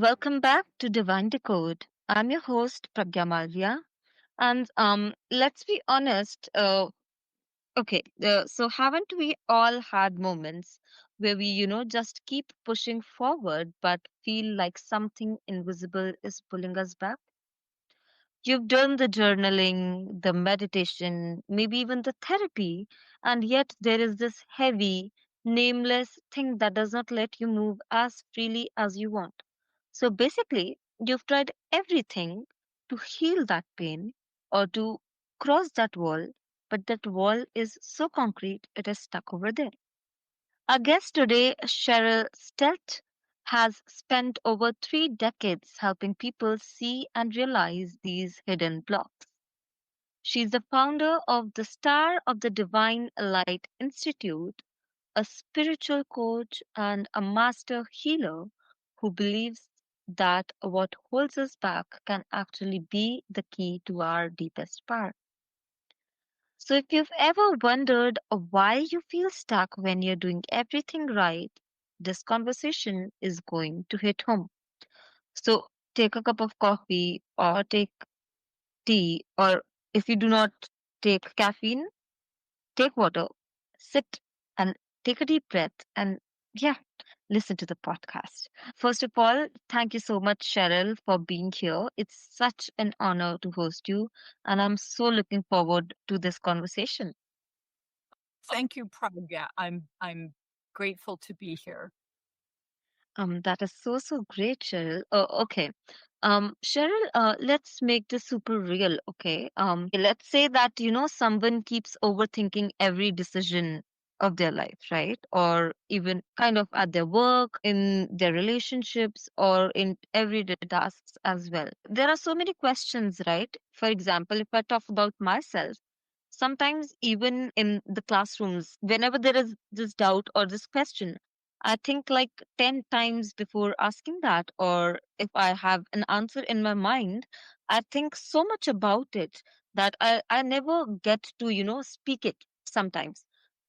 Welcome back to Divine Decode. I'm your host, Pragya, and let's be honest. So haven't we all had moments where we, just keep pushing forward but feel like something invisible is pulling us back? You've done the journaling, the meditation, maybe even the therapy, and yet there is this heavy, nameless thing that does not let you move as freely as you want. So basically, you've tried everything to heal that pain or to cross that wall, but that wall is so concrete it is stuck over there. Our guest today, Cheryl Stelte, has spent over 3 decades helping people see and realize these hidden blocks. She's the founder of the Star of the Divine Light Institute, a spiritual coach, and a master healer who believes that what holds us back can actually be the key to our deepest power. So, if you've ever wondered why you feel stuck when you're doing everything right, this conversation is going to hit home. So, take a cup of coffee or take tea, or if you do not take caffeine, take water, sit and take a deep breath, and yeah, listen to the podcast. First of all, thank you so much, Cheryl, for being here. It's such an honor to host you, and I'm so looking forward to this conversation. Thank you, Pragya. I'm grateful to be here. That is so great, Cheryl. Okay. Cheryl, let's make this super real, okay? Let's say that, someone keeps overthinking every decision of their life, right? Or even kind of at their work, in their relationships, or in everyday tasks as well. There are so many questions, right? For example, if I talk about myself, sometimes even in the classrooms, whenever there is this doubt or this question, I think like 10 times before asking that, or if I have an answer in my mind, I think so much about it that I never get to, speak it sometimes.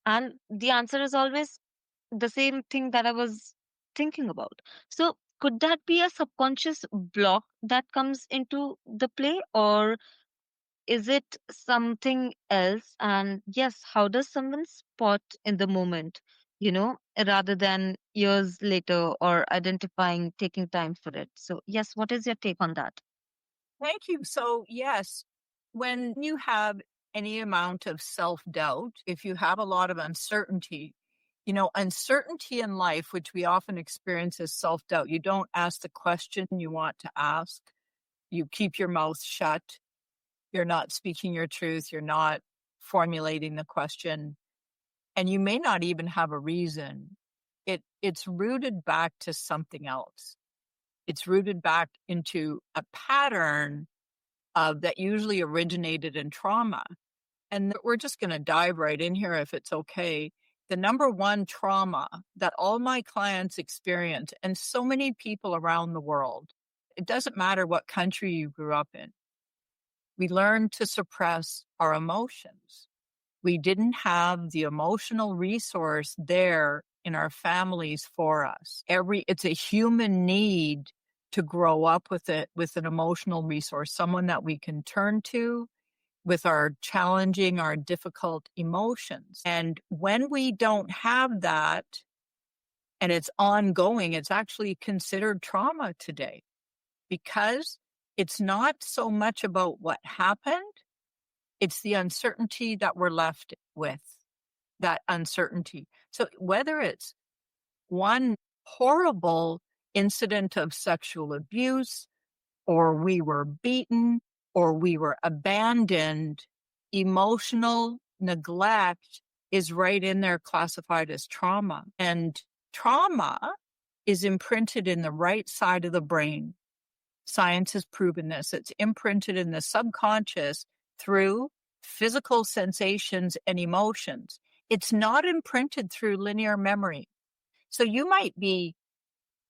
And the answer is always the same thing that I was thinking about. So, could that be a subconscious block that comes into the play, or is it something else? And yes, how does someone spot in the moment, rather than years later or identifying, taking time for it? So, yes, what is your take on that? Thank you. So, yes, when you have any amount of self doubt, if you have a lot of uncertainty, uncertainty in life, which we often experience as self doubt, you don't ask the question you want to ask. You keep your mouth shut. You're not speaking your truth. You're not formulating the question. And you may not even have a reason. It's rooted back to something else. It's rooted back into a pattern that usually originated in trauma. And we're just going to dive right in here if it's okay. The number one trauma that all my clients experience, and so many people around the world, it doesn't matter what country you grew up in, we learn to suppress our emotions. We didn't have the emotional resource there in our families for us. It's a human need to grow up with it, with an emotional resource, someone that we can turn to with our challenging, our difficult emotions. And when we don't have that and it's ongoing, it's actually considered trauma today because it's not so much about what happened. It's the uncertainty that we're left with, that uncertainty. So whether it's one horrible incident of sexual abuse, or we were beaten, or we were abandoned, emotional neglect is right in there classified as trauma. And trauma is imprinted in the right side of the brain. Science has proven this. It's imprinted in the subconscious through physical sensations and emotions. It's not imprinted through linear memory. So you might be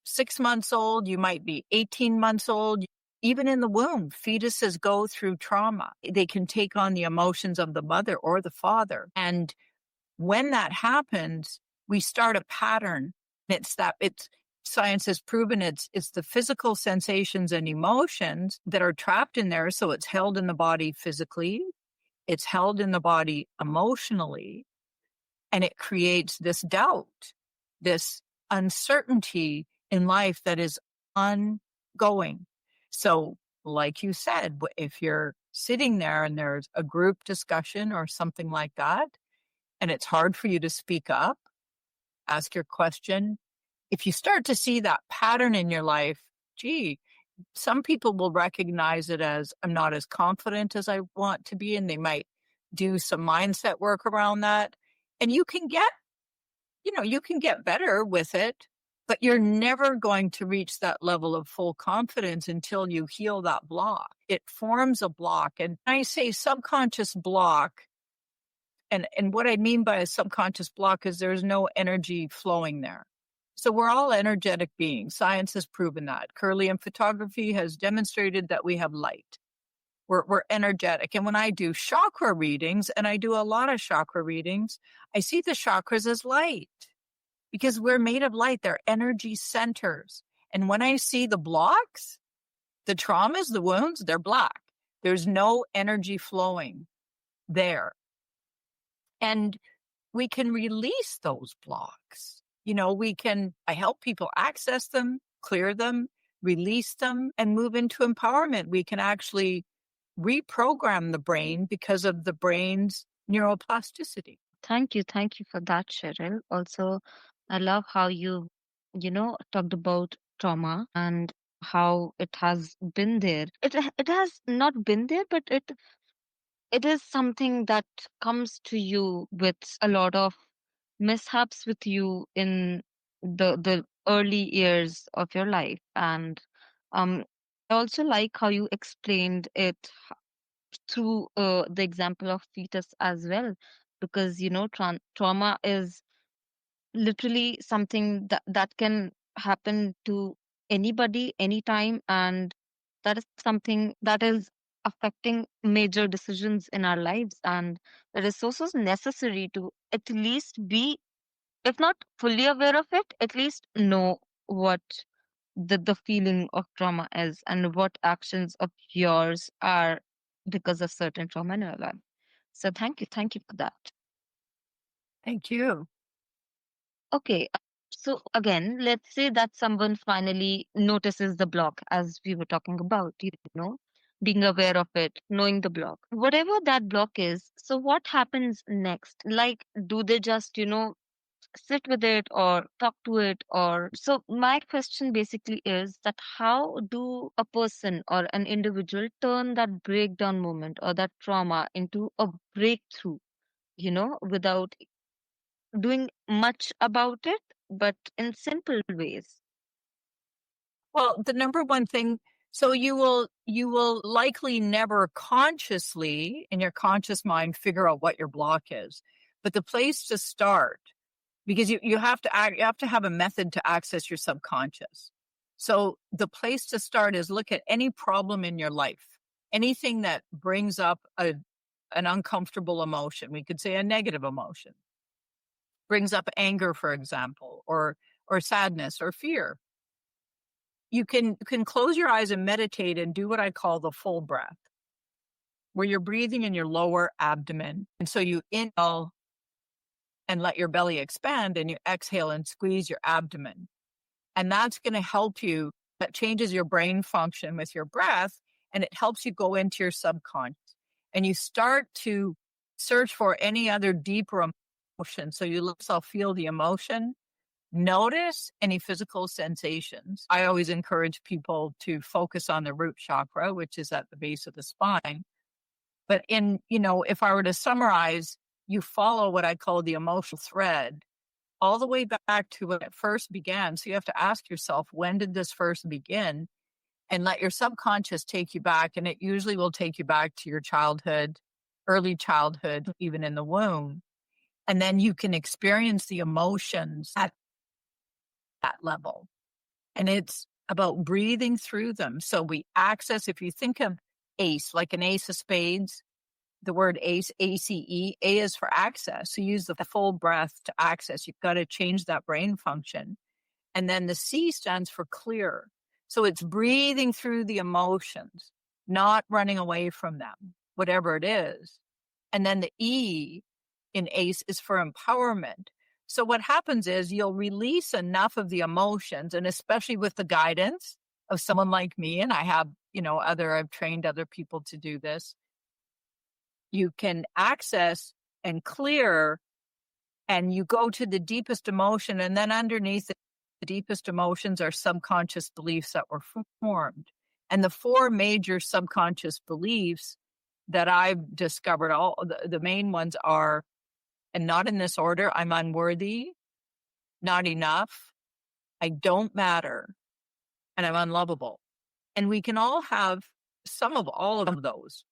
6 months old, you might be 18 months old. Even in the womb, fetuses go through trauma. They can take on the emotions of the mother or the father. And when that happens, we start a pattern. It's Science has proven it's the physical sensations and emotions that are trapped in there. So it's held in the body physically, it's held in the body emotionally, and it creates this doubt, this uncertainty in life that is ongoing. So, like you said, if you're sitting there and there's a group discussion or something like that, and it's hard for you to speak up, ask your question. If you start to see that pattern in your life, gee, some people will recognize it as I'm not as confident as I want to be, and they might do some mindset work around that. And you can get better with it, but you're never going to reach that level of full confidence until you heal that block. It forms a block. And I say subconscious block. And what I mean by a subconscious block is there's no energy flowing there. So we're all energetic beings. Science has proven that. Kirlian photography has demonstrated that we have light. We're energetic. And when I do chakra readings, and I do a lot of chakra readings, I see the chakras as light because we're made of light. They're energy centers. And when I see the blocks, the traumas, the wounds, they're black. There's no energy flowing there. And we can release those blocks. I help people access them, clear them, release them, and move into empowerment. We can actually reprogram the brain because of the brain's neuroplasticity. Thank you. Thank you for that, Cheryl. Also, I love how talked about trauma and how it has been there. It has not been there, but it is something that comes to you with a lot of mishaps with you in the early years of your life. And I also like how you explained it through the example of fetus as well, because trauma is literally something that can happen to anybody anytime, and that is something that is affecting major decisions in our lives, and it is so necessary to at least be, if not fully aware of it, at least know what the feeling of trauma is and what actions of yours are because of certain trauma in your life. So thank you for that. Thank you. Okay, so again, let's say that someone finally notices the block, as we were talking about, being aware of it, knowing the block, whatever that block is. So what happens next? Like, do they just, sit with it or talk to it? Or so my question basically is that how do a person or an individual turn that breakdown moment or that trauma into a breakthrough, without doing much about it, but in simple ways? Well, the number one thing, so you will likely never consciously in your conscious mind figure out what your block is. But the place to start, because you have to you have to have a method to access your subconscious. So the place to start is look at any problem in your life, anything that brings up an uncomfortable emotion. We could say a negative emotion, brings up anger, for example, or sadness or fear. You can close your eyes and meditate and do what I call the full breath, where you're breathing in your lower abdomen. And so you inhale and let your belly expand, and you exhale and squeeze your abdomen. And that's going to help you. That changes your brain function with your breath, and it helps you go into your subconscious. And you start to search for any other deeper emotion. So you let yourself feel the emotion. Notice any physical sensations. I always encourage people to focus on the root chakra, which is at the base of the spine. But if I were to summarize, you follow what I call the emotional thread all the way back to when it first began. So you have to ask yourself, when did this first begin? And let your subconscious take you back. And it usually will take you back to your childhood, early childhood, even in the womb. And then you can experience the emotions at that level. And it's about breathing through them. So we access, if you think of ace, like an ace of spades, the word ace, ACE, A is for access. So use the full breath to access. You've got to change that brain function. And then the C stands for clear. So it's breathing through the emotions, not running away from them, whatever it is. And then the E in ACE is for empowerment. So what happens is you'll release enough of the emotions, and especially with the guidance of someone like me, and I have, I've trained other people to do this. You can access and clear, and you go to the deepest emotion, and then underneath the deepest emotions are subconscious beliefs that were formed. And the four major subconscious beliefs that I've discovered, all the main ones are, and not in this order, I'm unworthy, not enough, I don't matter, and I'm unlovable. And we can all have some of all of those.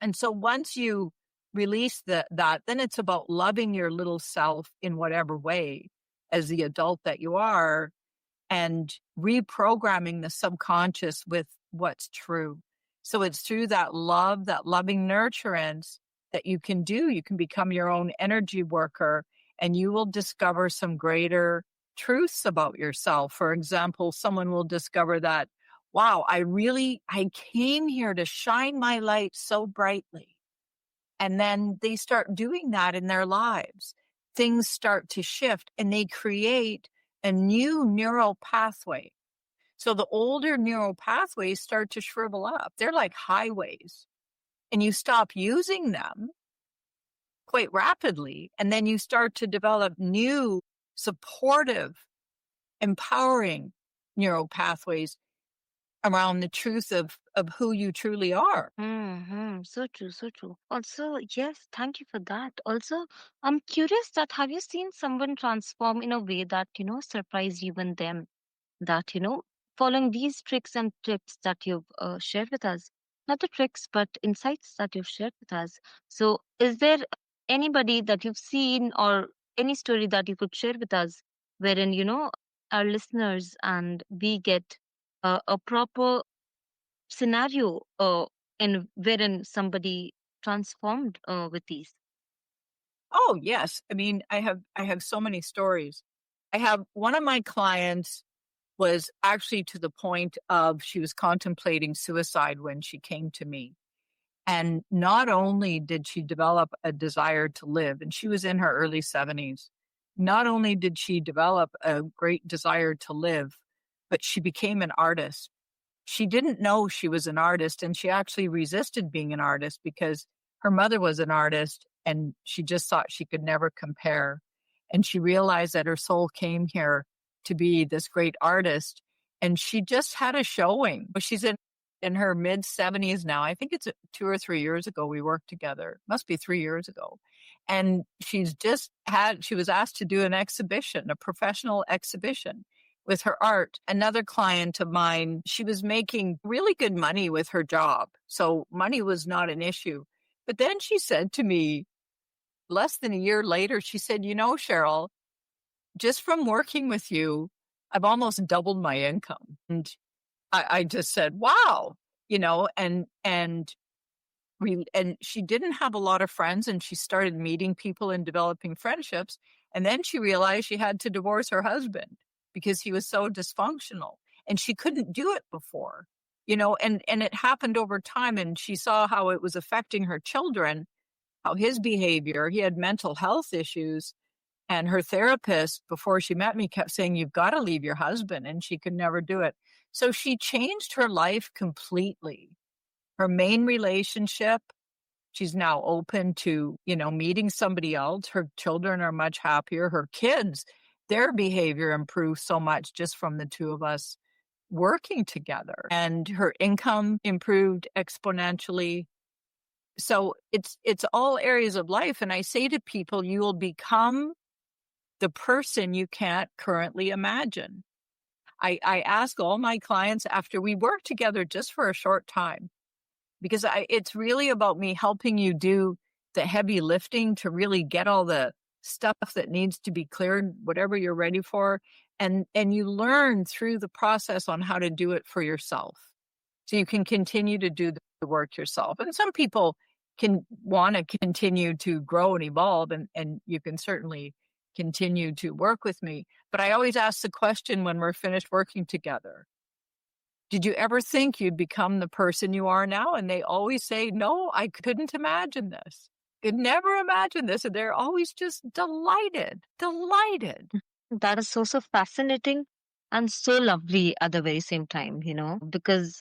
And so once you release that, then it's about loving your little self in whatever way as the adult that you are, and reprogramming the subconscious with what's true. So it's through that love, that loving nurturance that you can do. You can become your own energy worker, and you will discover some greater truths about yourself. For example, someone will discover that, wow, I came here to shine my light so brightly. And then they start doing that in their lives. Things start to shift, and they create a new neural pathway. So the older neural pathways start to shrivel up. They're like highways, and you stop using them quite rapidly. And then you start to develop new, supportive, empowering neural pathways around the truth of who you truly are. So true, so true. Also, yes, thank you for that. Also, I'm curious that have you seen someone transform in a way that, surprised even them? That, following these tricks and tips that you've shared with us, not the tricks, but insights that you've shared with us. So, is there anybody that you've seen or any story that you could share with us wherein, our listeners and we get a proper scenario in wherein somebody transformed with these? Oh, yes. I mean, I have so many stories. I have one of my clients was actually to the point of she was contemplating suicide when she came to me. And not only did she develop a desire to live, and she was in her early 70s, not only did she develop a great desire to live, but she became an artist. She didn't know she was an artist, and she actually resisted being an artist because her mother was an artist, and she just thought she could never compare. And she realized that her soul came here to be this great artist, and she just had a showing. She's in her mid 70s now. I think it's 2 or 3 years ago we worked together. Must be 3 years ago. And she was asked to do an exhibition, a professional exhibition with her art. Another client of mine, she was making really good money with her job. So money was not an issue. But then she said to me, less than a year later, she said, Cheryl, just from working with you, I've almost doubled my income. And I just said, wow, and she didn't have a lot of friends, and she started meeting people and developing friendships. And then she realized she had to divorce her husband because he was so dysfunctional, and she couldn't do it before, and it happened over time. And she saw how it was affecting her children, how his behavior, he had mental health issues. And her therapist, before she met me, kept saying, you've got to leave your husband. And she could never do it. So she changed her life completely. Her main relationship, she's now open to, meeting somebody else. Her children are much happier. Her kids, their behavior improved so much just from the two of us working together. And her income improved exponentially. So it's all areas of life. And I say to people, you will become the person you can't currently imagine. I ask all my clients after we work together just for a short time, because it's really about me helping you do the heavy lifting to really get all the stuff that needs to be cleared, whatever you're ready for. And you learn through the process on how to do it for yourself. So you can continue to do the work yourself. And some people can want to continue to grow and evolve, and you can certainly continue to work with me. But I always ask the question when we're finished working together, did you ever think you'd become the person you are now? And they always say, no, I couldn't imagine this. Could never imagine this. And they're always just delighted, delighted. That is so fascinating and so lovely at the very same time, because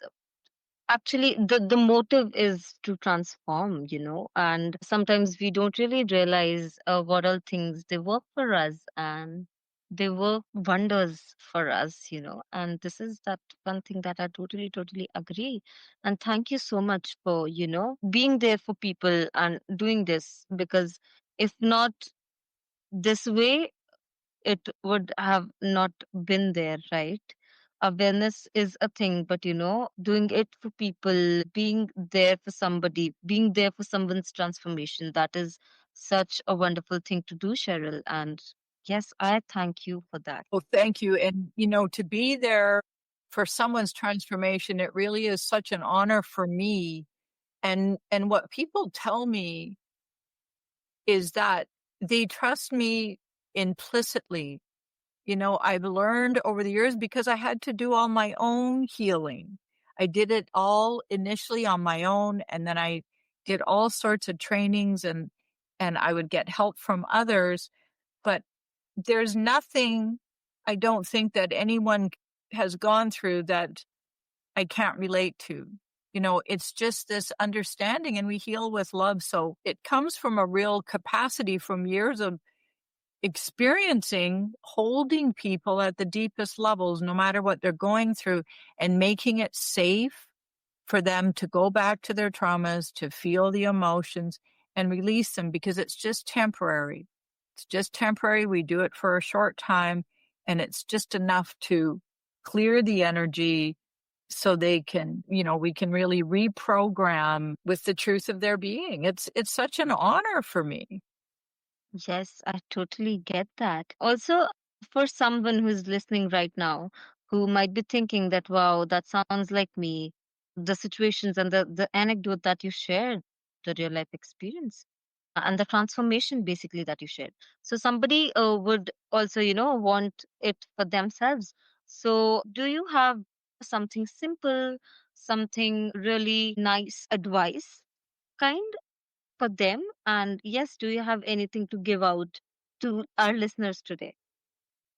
actually the motive is to transform, and sometimes we don't really realize what all things they work for us, and they work wonders for us, and this is that one thing that I totally agree. And thank you so much for, being there for people and doing this, because if not this way, it would have not been there, right? Awareness is a thing, but doing it for people, being there for somebody, being there for someone's transformation, that is such a wonderful thing to do, Cheryl. And yes, I thank you for that. Well, thank you. And, to be there for someone's transformation, it really is such an honor for me. And what people tell me is that they trust me implicitly. I've learned over the years because I had to do all my own healing. I did it all initially on my own, and then I did all sorts of trainings and I would get help from others. But there's nothing I don't think that anyone has gone through that I can't relate to. It's just this understanding, and we heal with love. So it comes from a real capacity from years of experiencing holding people at the deepest levels, no matter what they're going through, and making it safe for them to go back to their traumas, to feel the emotions and release them, because it's just temporary. It's just temporary. We do it for a short time, and it's just enough to clear the energy so they can, we can really reprogram with the truth of their being. It's such an honor for me. Yes, I totally get that. Also, for someone who is listening right now, who might be thinking that, wow, that sounds like me, the situations and the anecdote that you shared, the real life experience, and the transformation basically that you shared. So somebody would also, want it for themselves. So do you have something simple, something really nice advice kind for them? And yes, do you have anything to give out to our listeners today?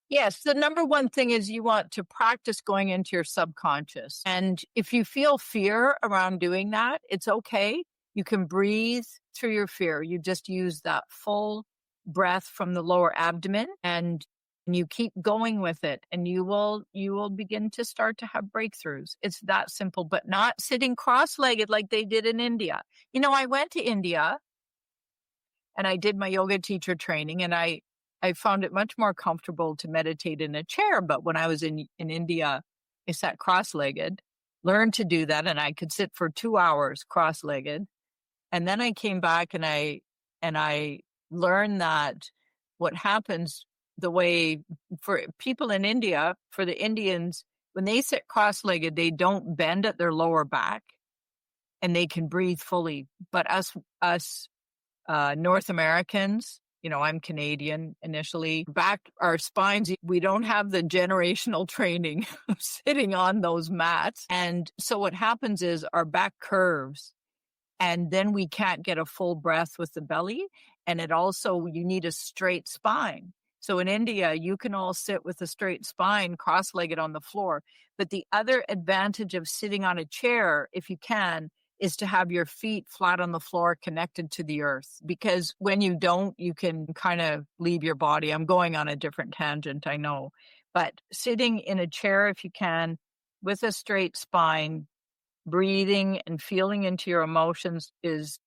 Yes, the number one thing is you want to practice going into your subconscious. And if you feel fear around doing that, it's okay. You can breathe through your fear. You just use that full breath from the lower abdomen, and you keep going with it, and you will begin to start to have breakthroughs. It's that simple, but not sitting cross-legged like they did in India. I went to India and I did my yoga teacher training, and I found it much more comfortable to meditate in a chair. But when I was in India, I sat cross-legged, learned to do that, and I could sit for 2 hours cross-legged. And then I came back and I learned that what happens the way for people in India, for the Indians, when they sit cross-legged, they don't bend at their lower back and they can breathe fully. But us North Americans, I'm Canadian initially, back our spines, we don't have the generational training of sitting on those mats. And so what happens is our back curves, and then we can't get a full breath with the belly. And you need a straight spine. So in India, you can all sit with a straight spine, cross-legged on the floor. But the other advantage of sitting on a chair, if you can, is to have your feet flat on the floor connected to the earth. Because when you don't, you can kind of leave your body. I'm going on a different tangent, I know. But sitting in a chair, if you can, with a straight spine, breathing and feeling into your emotions is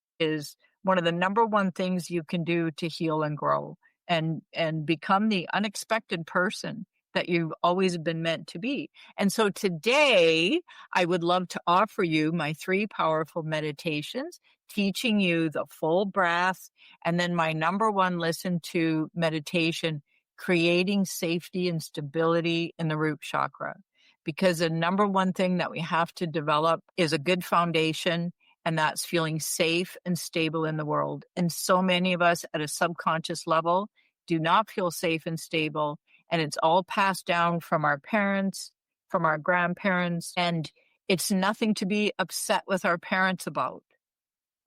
one of the number one things you can do to heal and grow and become the unexpected person that you've always been meant to be. And so today I would love to offer you my 3 powerful meditations, teaching you the full breath, and then my number 1 listen to meditation, creating safety and stability in the root chakra. Because the number 1 thing that we have to develop is a good foundation, and that's feeling safe and stable in the world. And so many of us at a subconscious level do not feel safe and stable. And it's all passed down from our parents, from our grandparents. And it's nothing to be upset with our parents about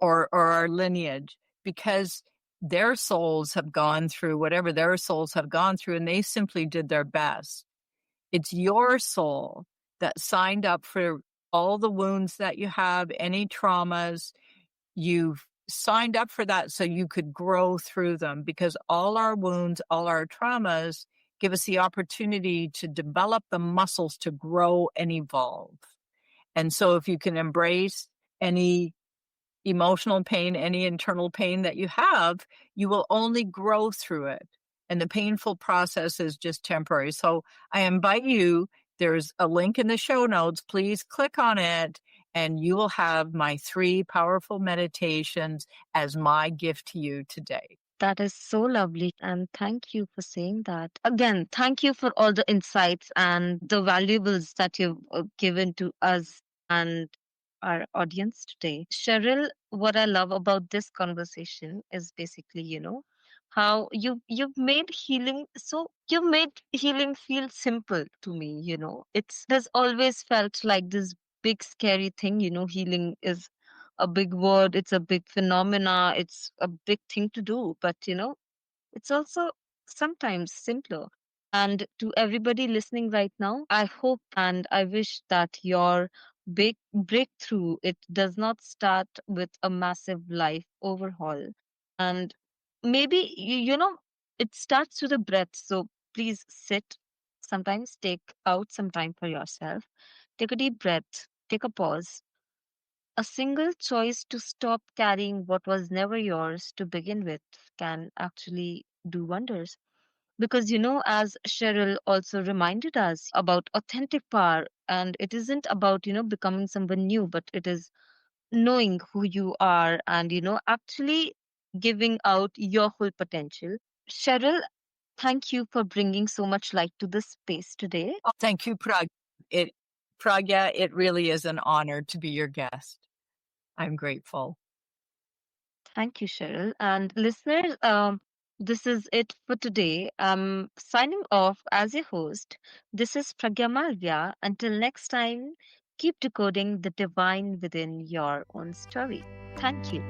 or our lineage, because their souls have gone through whatever their souls have gone through, and they simply did their best. It's your soul that signed up for all the wounds that you have, any traumas. You've signed up for that so you could grow through them, because all our wounds, all our traumas give us the opportunity to develop the muscles to grow and evolve. And so if you can embrace any emotional pain, any internal pain that you have, you will only grow through it. And the painful process is just temporary. So I invite you, there's a link in the show notes. Please click on it, and you will have my 3 powerful meditations as my gift to you today. That is so lovely. And thank you for saying that. Again, thank you for all the insights and the valuables that you've given to us and our audience today. Cheryl, what I love about this conversation is basically, how you've made healing feel simple to me, It's has always felt like this big scary thing, healing is a big word, it's a big phenomena, it's a big thing to do, but it's also sometimes simpler. And to everybody listening right now, I hope and I wish that your big breakthrough, it does not start with a massive life overhaul. And maybe it starts with a breath. So please sit, sometimes take out some time for yourself, take a deep breath, take a pause. A single choice to stop carrying what was never yours to begin with can actually do wonders. Because, as Cheryl also reminded us about authentic power, and it isn't about, becoming someone new, but it is knowing who you are and, actually giving out your full potential. Cheryl, thank you for bringing so much light to this space today. Oh, thank you, Pragya. It really is an honor to be your guest. I'm grateful. Thank you, Cheryl. And listeners, this is it for today. I'm signing off as your host. This is Pragya Malvya. Until next time, keep decoding the divine within your own story. Thank you.